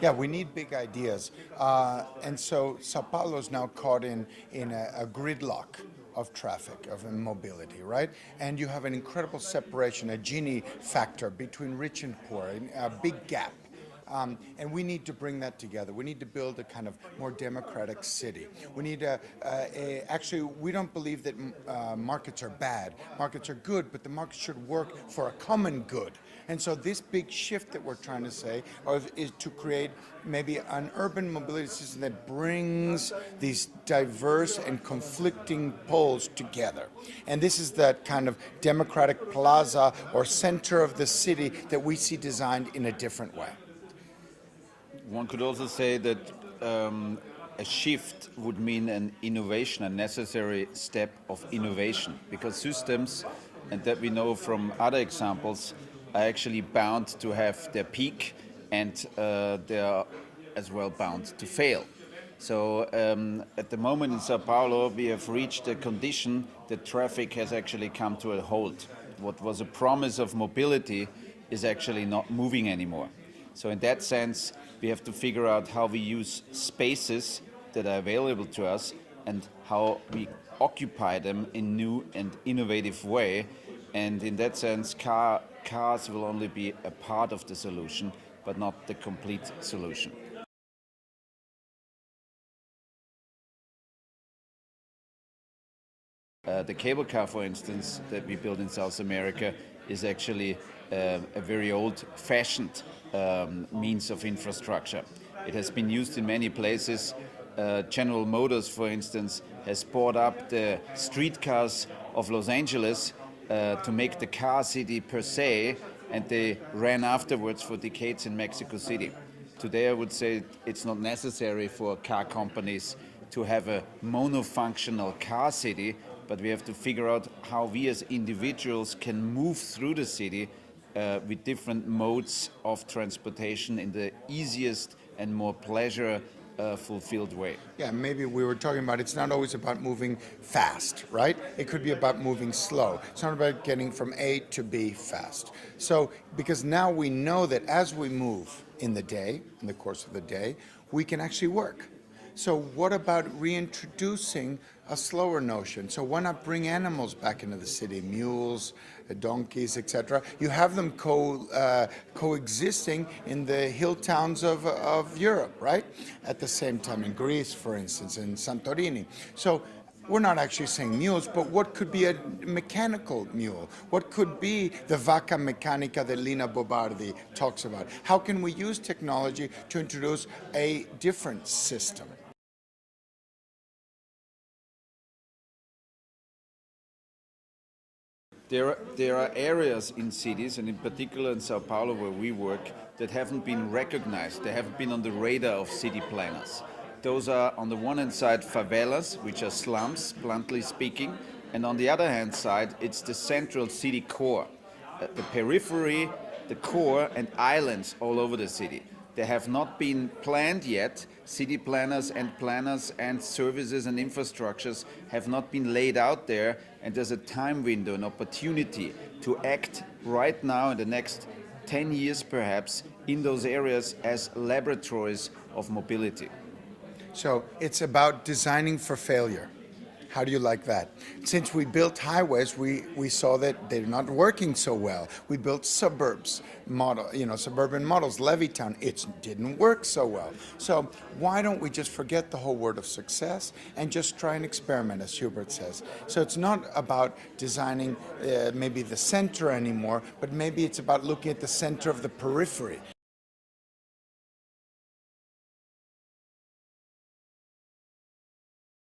Yeah, we need big ideas. And so Sao Paulo is now caught in a gridlock of traffic, of mobility, right? And you have an incredible separation, a Gini factor between rich and poor, a big gap. And we need to bring that together. We need to build a kind of more democratic city. We need actually, we don't believe that markets are bad. Markets are good, but the market should work for a common good. And so this big shift that we're trying to say is to create maybe an urban mobility system that brings these diverse and conflicting poles together. And this is that kind of democratic plaza or center of the city that we see designed in a different way. One could also say that a shift would mean an innovation, a necessary step of innovation, because systems, and that we know from other examples, are actually bound to have their peak, and they are as well bound to fail. So at the moment in Sao Paulo, we have reached a condition that traffic has actually come to a halt. What was a promise of mobility is actually not moving anymore. So in that sense, we have to figure out how we use spaces that are available to us and how we occupy them in new and innovative way. And in that sense, cars will only be a part of the solution, but not the complete solution. The cable car, for instance, that we built in South America is actually a very old-fashioned means of infrastructure. It has been used in many places. General Motors, for instance, has bought up the streetcars of Los Angeles to make the car city per se, and they ran afterwards for decades in Mexico City. Today I would say it's not necessary for car companies to have a monofunctional car city, but we have to figure out how we as individuals can move through the city with different modes of transportation in the easiest and more pleasure-fulfilled way. Yeah, maybe we were talking about it's not always about moving fast, right? It could be about moving slow. It's not about getting from A to B fast. So, because now we know that as we move in the day, in the course of the day, we can actually work. So what about reintroducing a slower notion? So why not bring animals back into the city, mules, donkeys, etc.? You have them coexisting in the hill towns of Europe, right? At the same time in Greece, for instance, in Santorini. So we're not actually saying mules, but what could be a mechanical mule? What could be the vacca meccanica that Lina Bobardi talks about? How can we use technology to introduce a different system? There are areas in cities, and in particular in Sao Paulo where we work, that haven't been recognized. They haven't been on the radar of city planners. Those are, on the one hand side, favelas, which are slums, bluntly speaking, and on the other hand side, it's the central city core. The periphery, the core, and islands all over the city. They have not been planned yet. City planners and services and infrastructures have not been laid out there, and there's a time window, an opportunity to act right now in the next 10 years perhaps in those areas as laboratories of mobility. So it's about designing for failure. How do you like that? Since we built highways, we saw that they're not working so well. We built suburban models, Levittown. It didn't work so well. So why don't we just forget the whole word of success and just try and experiment, as Rupert says? So it's not about designing maybe the center anymore, but maybe it's about looking at the center of the periphery.